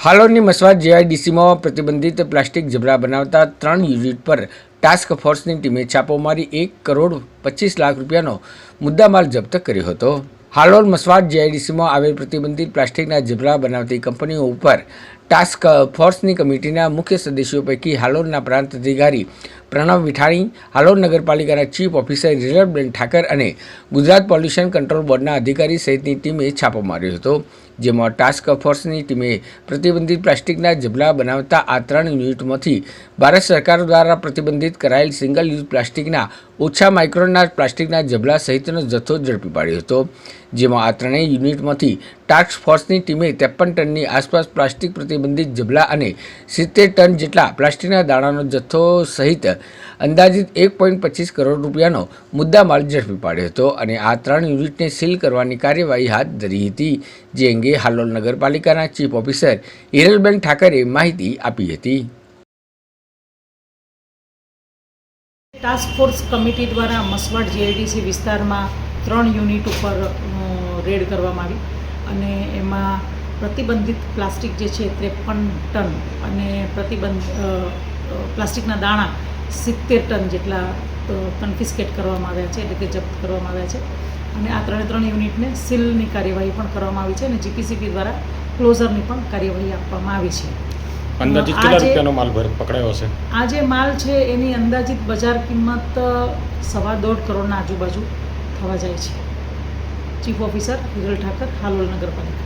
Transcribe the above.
હાલોરની મસવાડ જીઆઈડીસીમાં પ્રતિબંધિત પ્લાસ્ટિક જબલા બનાવતા 3 યુનિટ પર ટાસ્ક ફોર્સની ટીમે છાપો મારી 1,25,00,000 રૂપિયાનો મુદ્દામાલ જપ્ત કર્યો હતો। હાલોલ મસવાડ જીઆઈડીસીમાં આવેલ પ્રતિબંધિત પ્લાસ્ટિકના જબલા બનાવતી કંપનીઓ ઉપર ટાસ્ક ફોર્સની કમિટીના મુખ્ય સદસ્યો પૈકી હાલોલના પ્રાંત અધિકારી પ્રણવ વિઠાણી, હાલોલ નગરપાલિકાના ચીફ ઓફિસર હિરલબેન ઠાકર અને ગુજરાત પોલ્યુશન કંટ્રોલ બોર્ડના અધિકારી સહિતની ટીમે છાપો માર્યો હતો, જેમાં ટાસ્ક ફોર્સની ટીમે પ્રતિબંધિત પ્લાસ્ટિકના જબલા બનાવતા આ 3 યુનિટમાંથી ભારત સરકાર દ્વારા પ્રતિબંધિત કરાયેલ સિંગલ યુઝ પ્લાસ્ટિકના ઓછા માઇક્રોનના પ્લાસ્ટિકના જબલા સહિતનો જથ્થો ઝડપી પાડ્યો હતો, જેમાં આ 3 યુનિટમાંથી ટાસ્ક ફોર્સની ટીમે 53 ટનની આસપાસ પ્લાસ્ટિક પ્રતિબંધિત જબલા અને 70 ટન જેટલા પ્લાસ્ટિકના દાણાનો જથ્થો સહિત અંદાજિત 1.25 કરોડ રૂપિયાનો મુદ્દામાલ ઝડપી પાડ્યો હતો અને આ 3 યુનિટને સીલ કરવાની કાર્યવાહી હાથ ધરી હતી, જે અંગે હાલોલ નગરપાલિકાના ચીફ ઓફિસર હિરલબેન ઠાકરે માહિતી આપી હતી। ટાસ્ક ફોર્સ કમિટી દ્વારા મસવાડ જીઆઈડીસી વિસ્તારમાં 3 યુનિટ ઉપર રેડ કરવામાં આવી અને એમાં પ્રતિબંધિત પ્લાસ્ટિક જે છે 53 ટન અને પ્લાસ્ટિકના દાણા 70 ટન જેટલા કન્ફિસ્કેટ કરવામાં આવ્યા છે, એટલે કે જપ્ત કરવામાં આવ્યા છે અને આ 3 યુનિટને સીલની કાર્યવાહી પણ કરવામાં આવી છે અને જીપીસીબી દ્વારા ક્લોઝરની પણ કાર્યવાહી આપવામાં આવી છે। અંદાજિત કેટલા રૂપિયાનો માલ પકડાયો છે? આ જે માલ છે એની અંદાજિત બજાર કિંમત 1.25 કરોડના આજુબાજુ થવા જાય છે। ચીફ ઓફિસર હિરલ ઠાકર, હાલોલ નગરપાલિકા।